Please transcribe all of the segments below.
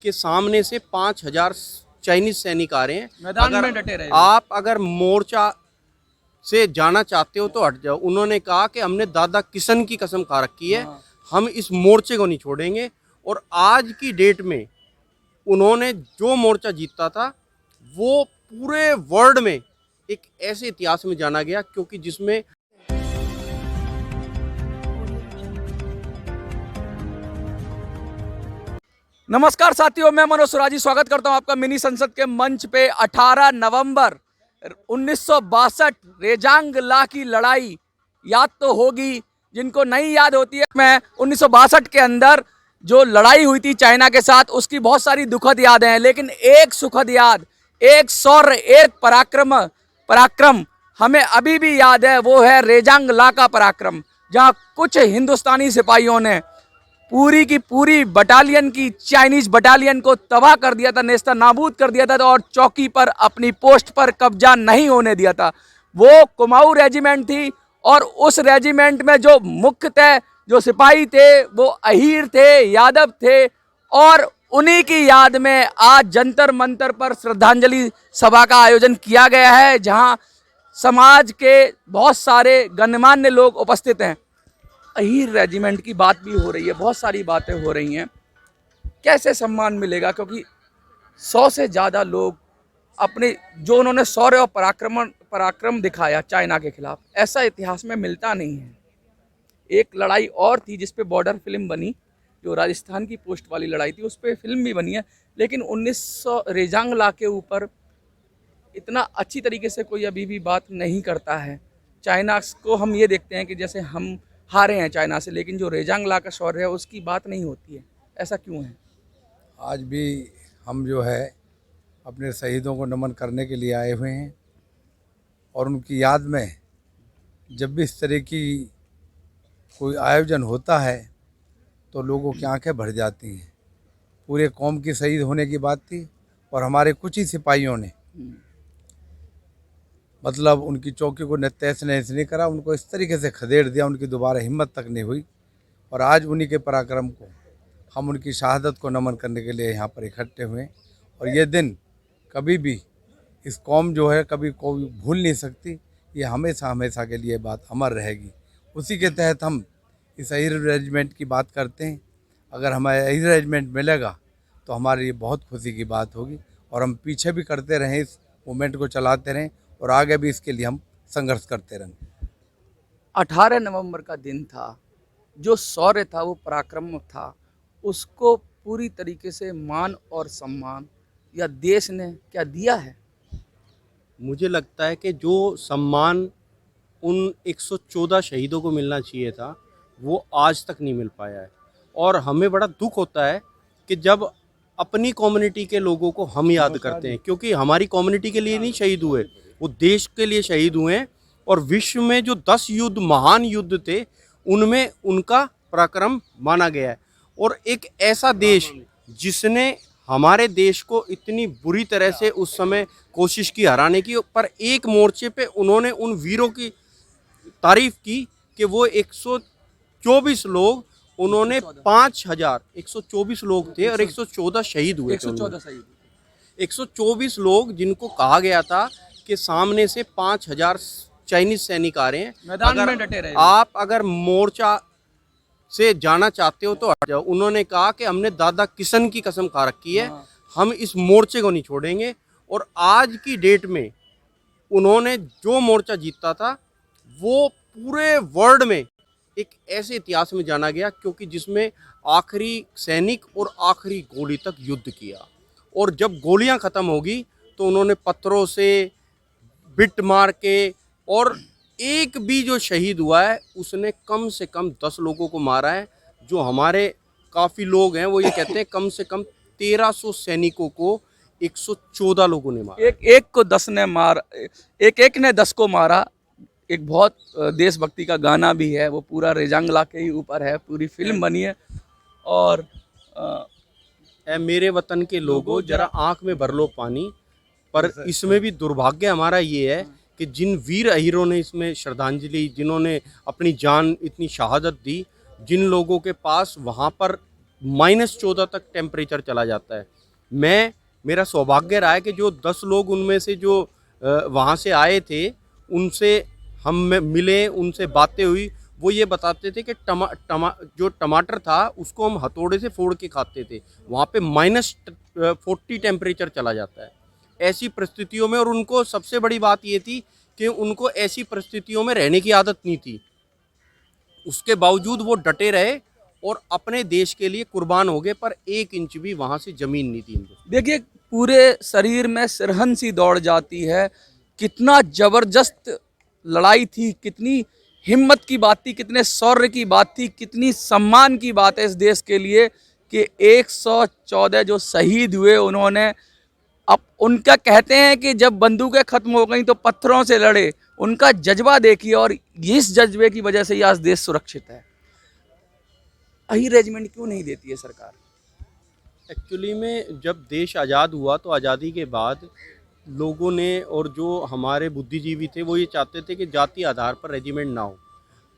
के सामने से 5,000 चाइनीज सैनिक आ रहे हैं। मैदान में डटे रहे। आप अगर मोर्चा से जाना चाहते हो तो हट जाओ। उन्होंने कहा कि हमने दादा किशन की कसम खा रखी है, हम इस मोर्चे को नहीं छोड़ेंगे। और आज की डेट में उन्होंने जो मोर्चा जीता था वो पूरे वर्ल्ड में एक ऐसे इतिहास में जाना गया, क्योंकि जिसमें नमस्कार साथियों, मैं मनोज सुराजी स्वागत करता हूं आपका मिनी संसद के मंच पे। 18 नवंबर 1962 रेजांग ला की लड़ाई याद तो होगी, जिनको नहीं याद होती है। मैं 1962 के अंदर जो लड़ाई हुई थी चाइना के साथ, उसकी बहुत सारी दुखद यादें हैं, लेकिन एक सुखद याद, एक शौर्य, एक पराक्रम हमें अभी भी याद है। वो है रेजांग ला का पराक्रम, जहां कुछ हिंदुस्तानी सिपाहियों ने पूरी की पूरी बटालियन की चाइनीज बटालियन को तबाह कर दिया था, नेस्ता नाबूद कर दिया था, और चौकी पर अपनी पोस्ट पर कब्जा नहीं होने दिया था। वो कुमाऊं रेजिमेंट थी, और उस रेजिमेंट में जो मुख्यतः जो सिपाही थे वो अहीर थे, यादव थे, और उन्हीं की याद में आज जंतर मंतर पर श्रद्धांजलि सभा का आयोजन किया गया है, जहां समाज के बहुत सारे गणमान्य लोग उपस्थित हैं। अहीर रेजिमेंट की बात भी हो रही है, बहुत सारी बातें हो रही हैं। कैसे सम्मान मिलेगा, क्योंकि 100 से ज़्यादा लोग अपने जो उन्होंने शौर्य और पराक्रम दिखाया चाइना के खिलाफ, ऐसा इतिहास में मिलता नहीं है। एक लड़ाई और थी जिस पे बॉर्डर फिल्म बनी, जो राजस्थान की पोस्ट वाली लड़ाई थी, उस पर फिल्म भी बनी है, लेकिन 1900 रेजांग ला के ऊपर इतना अच्छी तरीके से कोई अभी भी बात नहीं करता है। चाइना को हम ये देखते हैं कि जैसे हम हारे हैं चाइना से, लेकिन जो रेजांग ला का शौर्य है उसकी बात नहीं होती है। ऐसा क्यों है? आज भी हम जो है अपने शहीदों को नमन करने के लिए आए हुए हैं, और उनकी याद में जब भी इस तरह की कोई आयोजन होता है तो लोगों की आंखें भर जाती हैं। पूरे कौम की शहीद होने की बात थी, और हमारे कुछ ही सिपाहियों ने मतलब उनकी चौकी को तहस नहस नहीं करा, उनको इस तरीके से खदेड़ दिया, उनकी दोबारा हिम्मत तक नहीं हुई। और आज उन्हीं के पराक्रम को, हम उनकी शहादत को नमन करने के लिए यहाँ पर इकट्ठे हुए। और ये दिन कभी भी इस कौम जो है कभी कोई भूल नहीं सकती, ये हमेशा हमेशा के लिए बात अमर रहेगी। उसी के तहत हम इस अहीर रेजिमेंट की बात करते हैं। अगर हमें अहीर रेजिमेंट मिलेगा तो हमारे लिए बहुत खुशी की बात होगी, और हम पीछे भी करते रहें, इस मूवमेंट को चलाते रहें, और आगे भी इसके लिए हम संघर्ष करते रहेंगे। 18 नवंबर का दिन था, जो शौर्य था, वो पराक्रम था, उसको पूरी तरीके से मान और सम्मान या देश ने क्या दिया है? मुझे लगता है कि जो सम्मान उन 114 शहीदों को मिलना चाहिए था वो आज तक नहीं मिल पाया है। और हमें बड़ा दुख होता है कि जब अपनी कम्युनिटी के लोगों को हम याद करते हैं, क्योंकि हमारी कम्युनिटी के लिए नहीं शहीद हुए, वो देश के लिए शहीद हुए हैं। और विश्व में जो 10 युद्ध, महान युद्ध थे, उनमें उनका पराक्रम माना गया है। और एक ऐसा देश जिसने हमारे देश को इतनी बुरी तरह से उस समय कोशिश की हराने की, पर एक मोर्चे पे उन्होंने उन वीरों की तारीफ की कि वो 124 लोग, उन्होंने 5,124 लोग थे और 114 शहीद हुए थे। 114 शहीद। 124 लोग, जिनको कहा गया था कि सामने से 5,000 चाइनीज सैनिक आ रहे हैं, मैदान में डटे रहे। आप अगर मोर्चा से जाना चाहते हो तो हट जाओ। उन्होंने कहा कि हमने दादा किशन की कसम खा रखी है, हम इस मोर्चे को नहीं छोड़ेंगे। और आज की डेट में उन्होंने जो मोर्चा जीता था वो पूरे वर्ल्ड में एक ऐसे इतिहास में जाना गया, क्योंकि जिसमें आखिरी सैनिक और आखिरी गोली तक युद्ध किया। और जब गोलियां ख़त्म होगी तो उन्होंने पत्थरों से बिट मार के, और एक भी जो शहीद हुआ है उसने कम से कम 10 लोगों को मारा है। जो हमारे काफ़ी लोग हैं वो ये कहते हैं कम से कम 1300 सैनिकों को 114 लोगों ने मारा। एक को 10 ने मार, एक ने 10 को मारा। एक बहुत देशभक्ति का गाना भी है, वो पूरा रेजांग ला के ही ऊपर है, पूरी फिल्म बनी है। और ऐ मेरे वतन के लोगों जरा आंख में भर लो पानी। पर इसमें भी दुर्भाग्य हमारा ये है कि जिन वीर अहीरों ने इसमें श्रद्धांजलि, जिन्होंने अपनी जान, इतनी शहादत दी, जिन लोगों के पास वहाँ पर -14 तक टेम्परेचर चला जाता है। मेरा सौभाग्य रहा है कि जो 10 लोग उनमें से जो वहाँ से आए थे, उनसे हम मिले, उनसे बातें हुई। वो ये बताते थे कि जो टमाटर था उसको हम हथौड़े से फोड़ के खाते थे, वहाँ पे -40 टेम्परेचर चला जाता है ऐसी परिस्थितियों में। और उनको सबसे बड़ी बात ये थी कि उनको ऐसी परिस्थितियों में रहने की आदत नहीं थी, उसके बावजूद वो डटे रहे और अपने देश के लिए कुर्बान हो गए, पर 1 इंच भी वहाँ से ज़मीन नहीं थी इनको। देखिए पूरे शरीर में सिरहन सी दौड़ जाती है, कितना जबरदस्त लड़ाई थी, कितनी हिम्मत की बात थी, कितने शौर्य की बात थी, कितनी सम्मान की बात है इस देश के लिए कि 114 जो शहीद हुए उन्होंने अब उनका कहते हैं कि जब बंदूकें खत्म हो गई तो पत्थरों से लड़े, उनका जज्बा देखिए और इस जज्बे की वजह से ही आज देश सुरक्षित है। अही रेजिमेंट क्यों नहीं देती है सरकार? एक्चुअली में जब देश आज़ाद हुआ तो आज़ादी के बाद लोगों ने और जो हमारे बुद्धिजीवी थे वो ये चाहते थे कि जाति आधार पर रेजिमेंट ना हो,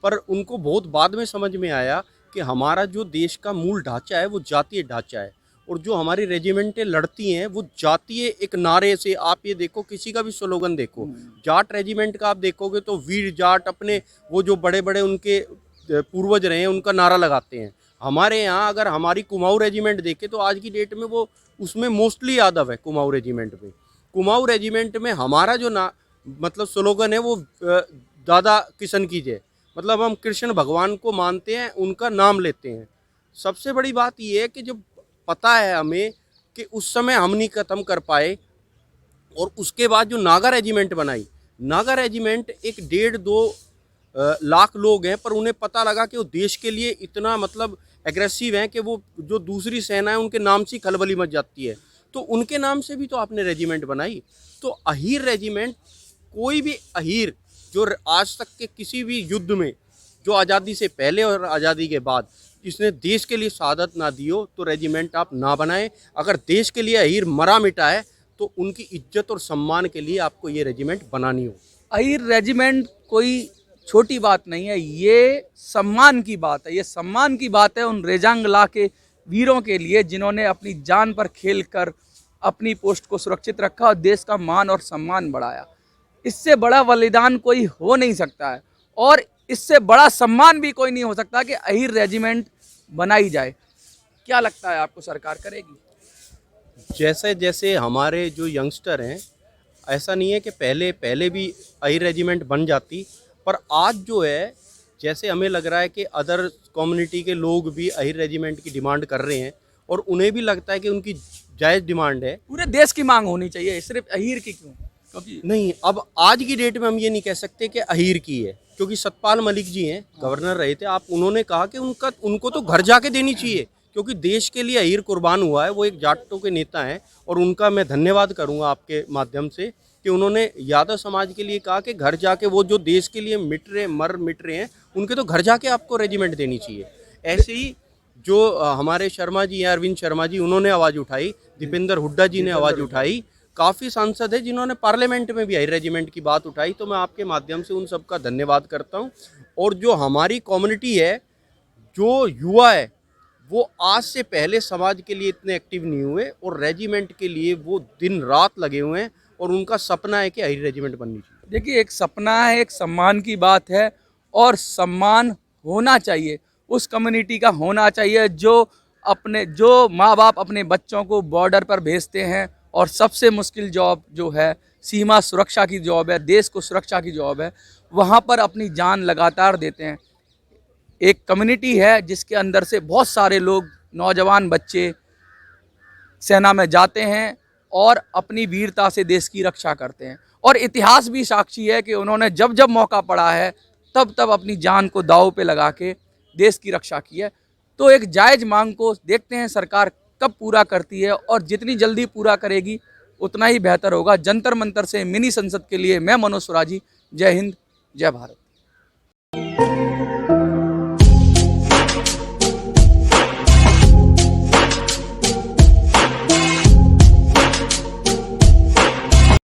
पर उनको बहुत बाद में समझ में आया कि हमारा जो देश का मूल ढांचा है वो जातीय ढांचा है, और जो हमारी रेजिमेंटें लड़ती हैं वो जातीय एक नारे से। आप ये देखो, किसी का भी स्लोगन देखो, जाट रेजिमेंट का आप देखोगे तो वीर जाट, अपने वो जो बड़े बड़े उनके पूर्वज रहे हैं उनका नारा लगाते हैं। हमारे यहाँ अगर हमारी कुमाऊँ रेजिमेंट देखे तो आज की डेट में वो उसमें मोस्टली यादव है। कुमाऊँ रेजिमेंट में, कुमाऊँ रेजिमेंट में हमारा जो मतलब स्लोगन है वो दादा किशन की जय, मतलब हम कृष्ण भगवान को मानते हैं, उनका नाम लेते हैं। सबसे बड़ी बात ये है कि जो पता है हमें कि उस समय हम नहीं ख़त्म कर पाए, और उसके बाद जो नागा रेजिमेंट बनाई, नागा रेजिमेंट 1-1.5-2 लाख लोग हैं, पर उन्हें पता लगा कि वो देश के लिए इतना मतलब एग्रेसिव हैं कि वो जो दूसरी सेना है उनके नाम से खलबली मच जाती है, तो उनके नाम से भी तो आपने रेजिमेंट बनाई। तो अहीर रेजिमेंट, कोई भी अहीर जो आज तक के किसी भी युद्ध में, जो आज़ादी से पहले और आज़ादी के बाद जिसने देश के लिए शहादत ना दी हो, तो रेजिमेंट आप ना बनाएं। अगर देश के लिए अहीर मरा मिटा है तो उनकी इज्जत और सम्मान के लिए आपको ये रेजिमेंट बनानी हो। अहीर रेजिमेंट कोई छोटी बात नहीं है, ये सम्मान की बात है। ये सम्मान की बात है उन रेजांगला के वीरों के लिए जिन्होंने अपनी जान पर खेल कर अपनी पोस्ट को सुरक्षित रखा और देश का मान और सम्मान बढ़ाया। इससे बड़ा बलिदान कोई हो नहीं सकता है, और इससे बड़ा सम्मान भी कोई नहीं हो सकता कि अहीर रेजिमेंट बनाई जाए। क्या लगता है आपको, सरकार करेगी? जैसे जैसे हमारे जो यंगस्टर हैं, ऐसा नहीं है कि पहले भी अहीर रेजिमेंट बन जाती, पर आज जो है जैसे हमें लग रहा है कि अदर कम्युनिटी के लोग भी अहीर रेजिमेंट की डिमांड कर रहे हैं, और उन्हें भी लगता है कि उनकी जायज़ डिमांड है। पूरे देश की मांग होनी चाहिए, सिर्फ अहीर की क्यों? क्योंकि नहीं, अब आज की डेट में हम ये नहीं कह सकते कि अहीर की है, क्योंकि सतपाल मलिक जी हैं, गवर्नर रहे थे, आप उन्होंने कहा कि उनको तो घर जाके देनी चाहिए, क्योंकि देश के लिए अहीर कुर्बान हुआ है। वो एक जाटों के नेता हैं, और उनका मैं धन्यवाद करूंगा आपके माध्यम से कि उन्होंने यादव समाज के लिए कहा कि घर जाके वो जो देश के लिए मिट रहे हैं, उनके तो घर जाके आपको रेजिमेंट देनी चाहिए। ऐसे ही जो हमारे शर्मा जी हैं, अरविंद शर्मा जी, उन्होंने आवाज़ उठाई, दीपेंद्र हुड्डा जी ने आवाज़ उठाई, काफ़ी सांसद है जिन्होंने पार्लियामेंट में भी अहीर रेजिमेंट की बात उठाई। तो मैं आपके माध्यम से उन सबका धन्यवाद करता हूं। और जो हमारी कम्युनिटी है, जो युवा है, वो आज से पहले समाज के लिए इतने एक्टिव नहीं हुए, और रेजिमेंट के लिए वो दिन रात लगे हुए हैं, और उनका सपना है कि अहीर रेजिमेंट बननी चाहिए। देखिए, एक सपना है, एक सम्मान की बात है, और सम्मान होना चाहिए, उस कम्युनिटी का होना चाहिए जो माँ बाप अपने बच्चों को बॉर्डर पर भेजते हैं, और सबसे मुश्किल जॉब जो है सीमा सुरक्षा की जॉब है, देश को सुरक्षा की जॉब है, वहाँ पर अपनी जान लगातार देते हैं। एक कम्युनिटी है जिसके अंदर से बहुत सारे लोग, नौजवान बच्चे सेना में जाते हैं और अपनी वीरता से देश की रक्षा करते हैं, और इतिहास भी साक्षी है कि उन्होंने जब जब मौका पड़ा है तब तब अपनी जान को दांव पे लगा के देश की रक्षा की है। तो एक जायज़ मांग को देखते हैं सरकार कब पूरा करती है, और जितनी जल्दी पूरा करेगी उतना ही बेहतर होगा। जंतर मंतर से मिनी संसद के लिए मैं मनोज सुराजी, जय हिंद, जय भारत।